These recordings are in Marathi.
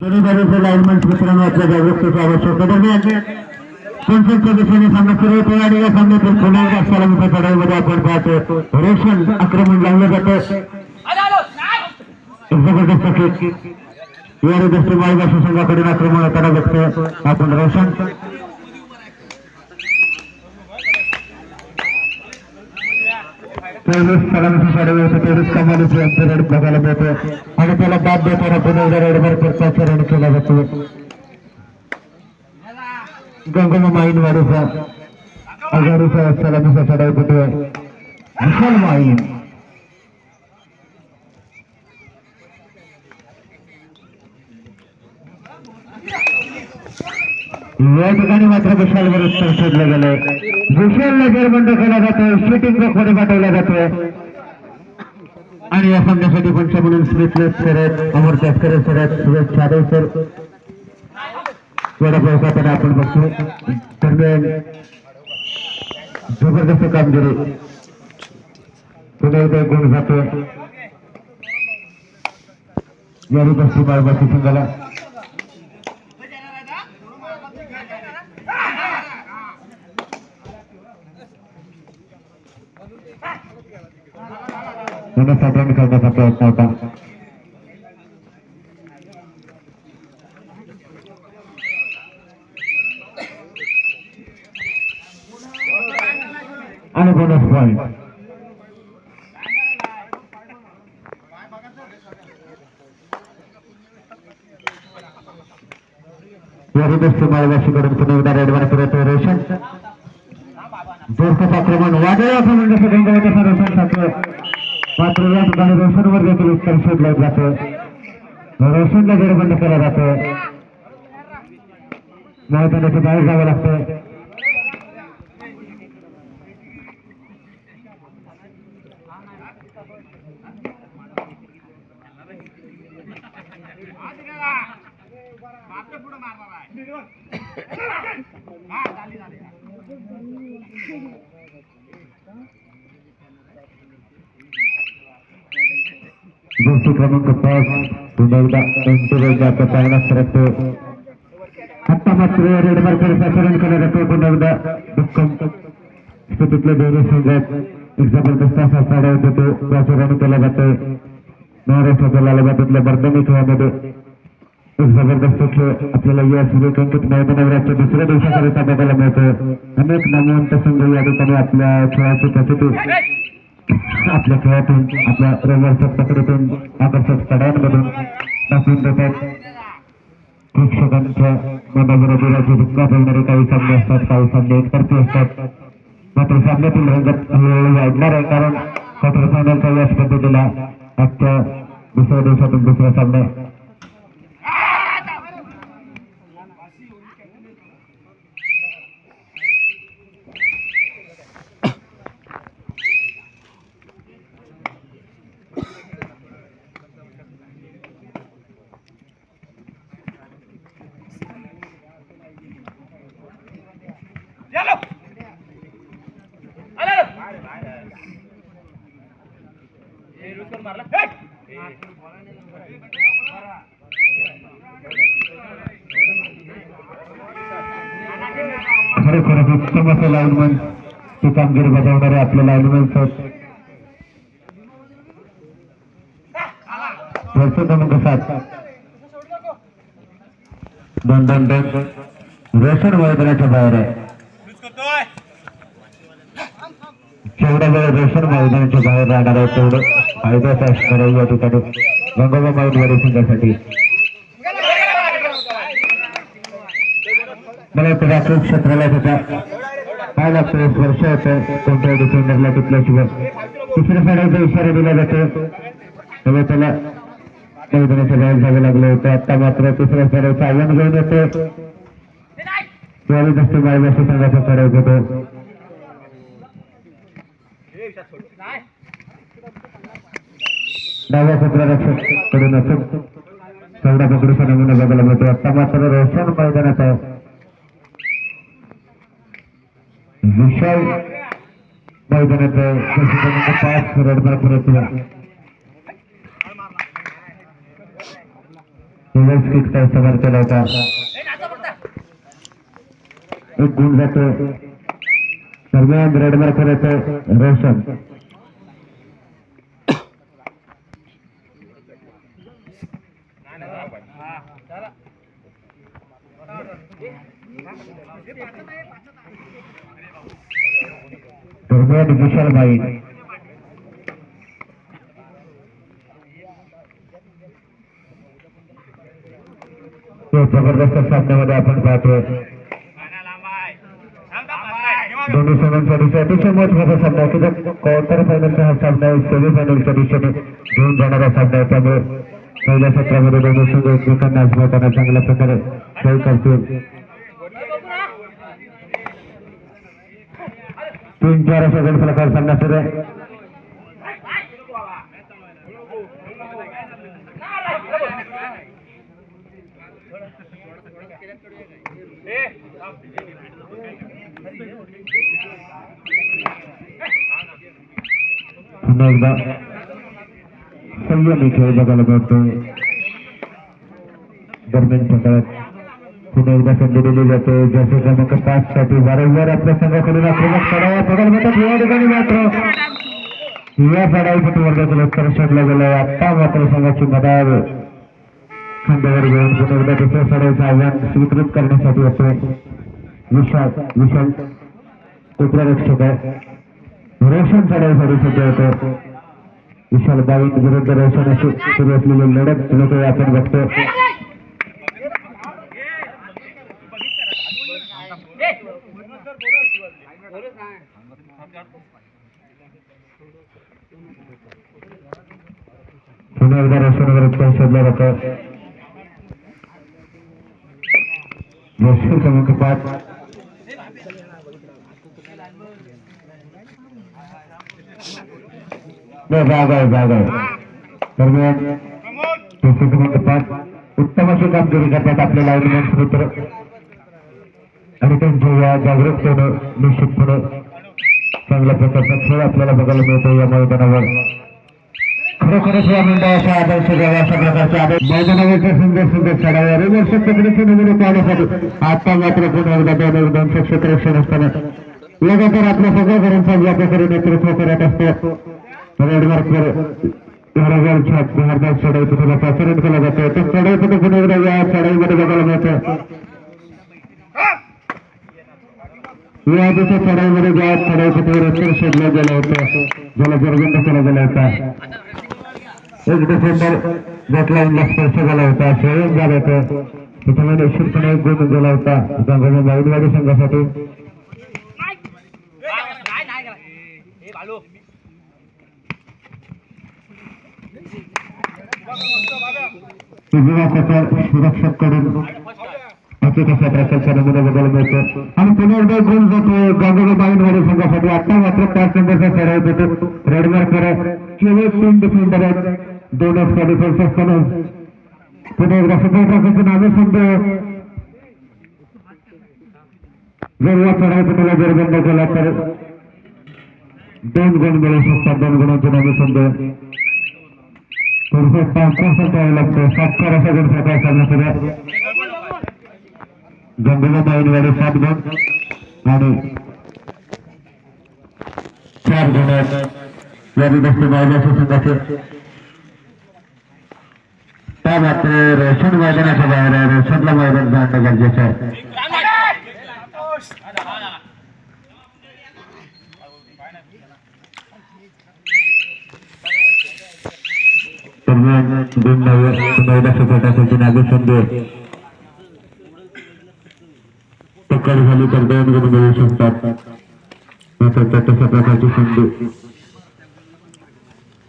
दोन्ही लाईनमेंट मित्रांनो आपल्या जागरूकतेची आवश्यकता दरम्यान कोणत्या दिशेने सामना सुरू होतो आणि या सामन्यातील पुन्हा एकदा सलामीच्या चढाईमध्ये आपण पाहतो रोशन आक्रमण लावलं जातं. एक जबरदस्त किक या दृष्टी माळीभाषा संघाकडून आक्रमण होताना बघतोय आपण रोशन सलामीच्या चढाईवर तेवढीच कमालीची अंतर बघायला मिळतं आणि त्याला बाद देताना पुन्हा एकदा रेडवर करता रन केला जातो. गंगोमा माईन वाडीचा आघाडीचा सलामीचा चढाई होतोय विशाल माईन. या ठिकाणी मात्र विशालवर उत्तर शोधलं गेलंय. विशालला जेरबंद केला जातोय, शूटिंग मध्ये पाठवला जातोय आणि या सामन्यासाठी पंच म्हणून स्मिथलेस शर्यत अमर तस्करे शर्यत सुरेश जाधव सर वडापाव खाताना आपण बघतो. दरम्यान जबरदस्त कामगिरी पुन्हा एकदा गुण जातोय यारी बस्ती माळबाची संघाला. साठवण करण्याचा प्रयत्न होता. आणि बोनस पॉइंट माळवाशीकडून पुन्हा एकदा रेडवर करतो रोशन. जोरदार आक्रमण वादळ असं म्हणण्याचं रोशन साठी मात्र या ठिकाणी रोशनवर देखील उत्तर शोधलं जातं. रोशनला जेरबंद केला जातो, मैदानाच्या बाहेर जावं लागतं. गोष्टी क्रमांक 5 पुन्हा एकदा चांगला सरकतो. आत्ता मात्र रेड मार्केट आचरण केलं जातो. पुन्हा एकदा भक्कम स्थितीतले दोन्ही संघात एक जबरदस्त असा चढाई होतो, आचरण केला जातोय. महाराष्ट्राच्या लालबागेतल्या बर्दमी खेळामध्ये एक जबरदस्त खेळ आपल्याला या सूर्यकांकित मैदानावरच्या दुसऱ्या दिवसाकरिता बघायला मिळतो. अनेक नामवंत संघ या ठिकाणी आपल्या खेळाची प्रसिद्धी आपल्या खेळातून आपल्या रोमरच्या पकडीतून आकर्षक चढायांमधून दाखवून देतात. प्रेक्षकांच्या मनाबरोबराची धक्का बोलणारे काही सामने असतात, काही सामने एकतर्फी असतात. मात्र सामन्यातील रंगत हळूहळू वाढणार आहे, कारण क्वार्टर फायनलच्या या स्पर्धेला आजच्या दुसऱ्या दिवसातून दुसरा सामना खरोखरच उत्तम असं लाईनमन ती कामगिरी बजावणारे आपले लाईनमॅन आहेत. क्रमांक 7 2-2 रोशन मैदानाच्या बाहेर आहे. जेवढा वेळ रोशन मैदानाच्या बाहेर राहणार आहे तेवढं फायद्याचं असणार आहे या ठिकाणी गंगोबा माईनवाडी संघासाठी. मला वाटतं राखीव क्षेत्राला त्याचा काय लागतं, एक वर्ष होतं कोणत्याही डिफेंडरला टिकल्याशिवाय. तिसऱ्या साड्याचा इशारा दिला जातो, तेव्हा त्याला मैदानाच्या बाहेर जावं लागलं होतं. आता मात्र तिसऱ्या साड्याचं आव्हान घेऊन येतो. त्यावेळी जास्त माळवाशी संघाचा चढाई होतो. डाव्या क्षेत्ररक्षक कडून असून चौदा पकडूचा नमुना बघायला मिळतो. आता मात्र रोशन मैदानात आहे. विशाल मैदानात आहे. 5 रेड मार्क रिव्हर्स किकचा इस्तेमाल केला होता. एक गुण जातो. दरम्यान रेड मार्कर येतो रोशन. दरम्यान विशाल बाई जबरदस्त सामन्यामध्ये आपण पाहतोय. दोन्ही संघांसाठी अतिशय महत्वाचा सामना आहे की क्वार्टर फायनलचा हा सामना सेमी फायनलच्या दिशेने घेऊन जाणारा सामना आहे. त्यामुळे पहिल्या सत्रामध्ये दोन्ही संघ एकमेकांना आजमावताना चांगल्या प्रकारे खेळ करतील. 3-4 अशा गणप्रकार सामना सुरू आहे. पुन्हा एकदा संयमी खेळ बघायला मिळतोय. दरम्यानच्या काळात पुन्हा एकदा संधी दिली जाते. जसे क्रमांक 5 साठी वारंवार आपल्या संघाकडून आक्रमक चढावा बघायला मिळतात. या ठिकाणी मात्र या चढाईसाठी वर्गातील उत्तर शोधला गेलं. आता मात्र संघाची मदार खांद्यावर घेऊन पुन्हा एकदा दुसऱ्या चढाईचं आव्हान स्वीकृत करण्यासाठी येतोय. विशाल उपरक्षक आहे. रोशन चढाईसाठी सध्या येतो. विशाल बाईन विरुद्ध रोशन अशी सुरू असलेली लढत लोक आपण बघतो. पुन्हा एकदा रोशनवर उत्तर शोधलं जातं. क्रमांक 5 जागा आहे. दरम्यान क्रमांक 5 उत्तम अशी कामगिरी करतात आपले लाईनमॅन मित्र आणि त्यांच्या या जागरूकतेनं निश्चितपणे चांगल्या प्रकारचा खेळ आपल्याला बघायला मिळतो या मैदानावर. खरोखरच या मंडळाच्या आदर्श द्यावा अशा प्रकारच्या आदर्श मैदानावरच्या सुंदर चढाव्या रिव्हर्स पद्धतीचे नमुने पाहण्यासाठी आता मात्र पुन्हा एकदा 2 क्षेत्ररक्षण असताना लगातार आपल्या सगळ्या घरांचा व्यापारी नेतृत्व करत असतो. रेडमार्कवर चढाई कुठे आचरण केला जातो. तर चढाई कुठे पुन्हा एकदा या चढाईमध्ये बघायला मिळतं. या आधीच्या चढाईमध्ये ज्या चढाई कुठे रस्ते शोधलं गेलं होतं ज्याला जरगंड केला गेला होता. 1 डिसेंबर डेडलाईनला स्पर्श झाला होता. स्वयं झालं होतं. त्याच्यामध्ये निश्चितपणे एक गुण गेला होता बाईनवाडी संघासाठी. सुरक्षक कडून अचूक अशा प्रकारच्या नमुना बघायला मिळतो. आणि पुन्हा एकदा गुण जातो गांगोबा बाईनवाडी संघासाठी. आता मात्र 5 नंबरचा चढाई होतो. रेडमार्कर केवळ 3 डिफेंडर आहेत. 2 एक्स्ट्रा डिफेन्स असताना पुन्हा एकदा सगळ्या प्रकारचे नावे संघ जर या चढाईपणाला जर बंद केला तर 2 गुण मिळू शकतात. 2 गुणांचे नावे संघ थोडस 5% यावं लागतं. 7 अशा गुण प्रकार करण्यासाठी गंगोबा बाईनवाडी 7 गुण आणि 4 गुण आहेत या विदस्ते बायलाच्या संघाचे. त्या मात्र रोशन मैदानाच्या बाहेर आहे. रोशनला मैदान जाणं गरजेचं आहे. पकड झाली तर 2 गुण मिळू शकतात. मात्र तशा प्रकारची संधी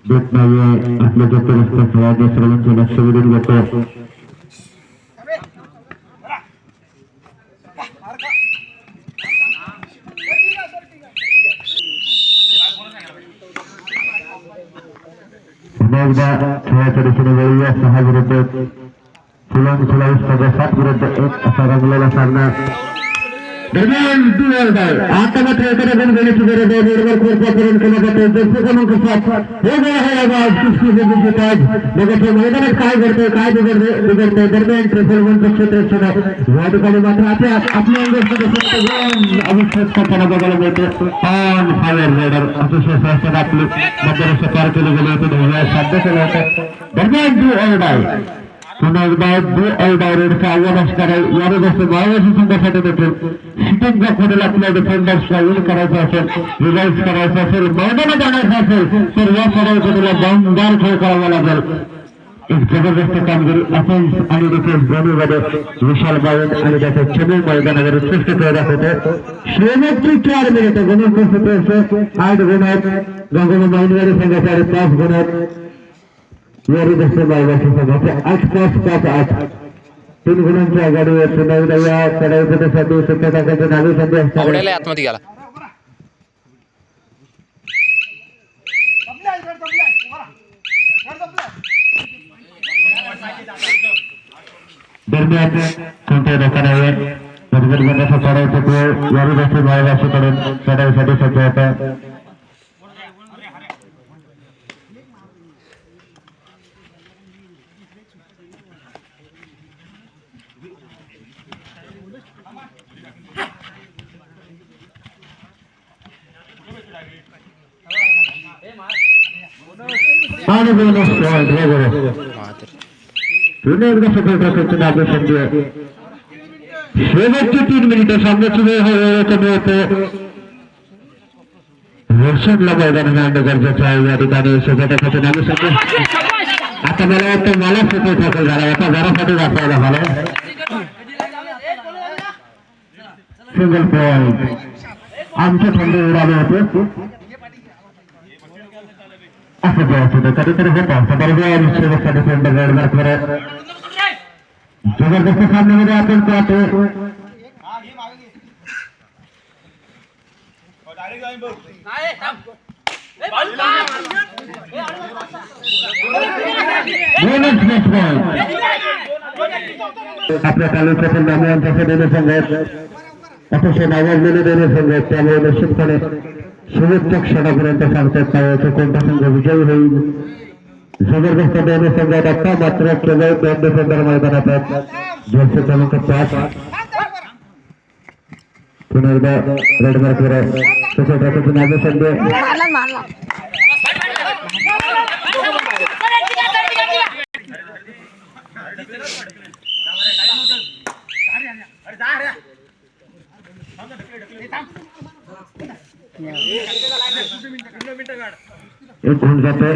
देत नाही. आपल्या चतुरस्थ सर्वांचं लक्ष वेधून घेतो. खेळाच्या दिशेने वळूया. 6 विरुद्ध 7 विरुद्ध 1 असा रंगलेला सामना दरम्यान आता मात्र एखाद्या गुण घेण्याची गरज आहे. बरोबर कोर्टापर्यंत केला जातो. जसे क्रमांक 7 हे गळ आहे लगेच मैदानात काय घडतंय काय बिघडतंय दरम्यान ट्रिपल वनचं क्षेत्ररक्षण या ठिकाणी मात्र आपल्या अविश्वासपणा बघायला मिळतो. ऑन फायर रायडर असोसिएशन आपले मध्यरस्थ तयार केले गेले होते साध्य केलं होतं. दरम्यान डू ऑर डाय पुन्हा एकदा डू ऑर डाय रेडचं आव्हान असणार आहे. याने जसं मायावासी संघासाठी देखील शूटिंग बॉक्समधील आपल्या डिफेंडर्सला विन करायचं असेल रिलाइज करायचं असेल मैदानात आणायचं असेल तर या सराईला दमदार खेळ करावा लागेल. एक जबरदस्त कामगिरी अफेन्स आणि डिफेन्स दोन्हीमध्ये विशाल बावन आणि त्याच्या चमू मैदानावर उत्कृष्ट खेळ दाखवतो. शेवटची 4 मिनिटं गुण 8 गुण आहेत. गंगोली माहिनवाडी संघाचे 5 गुण आहेत. यारी मायवासी संघाचे 8-5-5-8 3 गुणांची आघाडीवर पुन्हा एकदा या चढाईसाठी सत्य टाकायचे नावे सध्या असतात. आतमध्ये गेला दरम्यान कोणत्या लोकांना बरोबर चढायचं यारी जास्त मायवासीकडून चढाईसाठी सज्ज होता. आणि बोनस पॉइंट पुन्हा एकदा सफलता आदेश शेवटची 3 मिनिटं सामन्याची वेळ कमी होते. वर्षणला मैदानात आणणं गरजेचं आहे. या ठिकाणी सफलताचे नावे संदेश आता मला वाटतं मला सफल ठाकल झाला आता घरासाठी वापरायला मला सिंगल पॉइंट आमच्या थंडी उडाले होते असं होतं कधीतरी होतं शेवटसाठी जबरदस्त सामन्यामध्ये आपण पाहतो. आपल्या तालुक्यातील नामवंताचे दोन्ही संघ आहेत अतिशय नावाजलेले दोन्ही संघ आहेत. त्यामुळे निश्चितपणे शेवटच्या क्षणापर्यंत सांगतात नावाचा कोणता संघ विजयी होईल. जबरदस्त दोन्ही संघात आता मात्र केवळ 2 डिफेंडर मैदानात आहेत. जर्सी क्रमांक 5 पुन्हा एकदा रेड मार्कवर आहे तशा प्रकारचे नावे संधी एक होऊन जाते.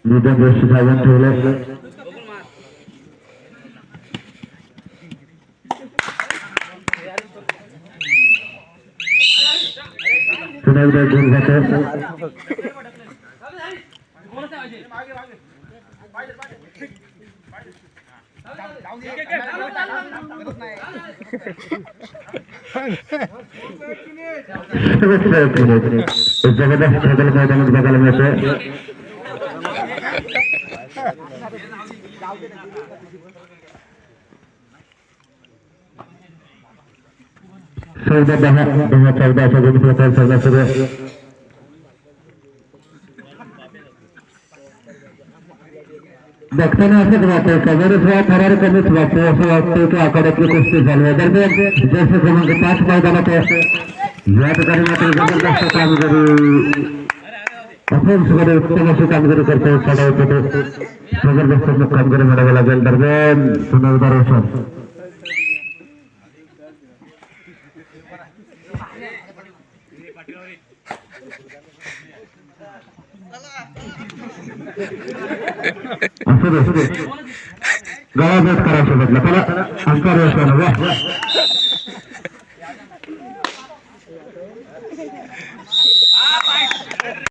निधन गोष्टी साधून ठेवले पुन्हा एकदा घेऊन जाते. जबरदस्त खेळ मैदानात बघायला मिळतो. चौदा 10-14 अशा दोन्ही प्रकार सगळ्या सुरू बघताना असंच वाटतं कबड्डीचा थरार कमीच वाटतो. असं वाटतं की आखाड्यातली कुस्ती झाली आहे. दरम्यान जसे क्रमांक 5 मैदानात या ठिकाणी मात्र जबरदस्त कामगिरी अफेन्समध्ये उत्तम अशी कामगिरी करतो. चढावतो जबरदस्त कामगिरी मिळावी लागेल. दरम्यान पुन्हा एकदा रोशन असू दे गावात करायचं म्हटलं त्याला अंकार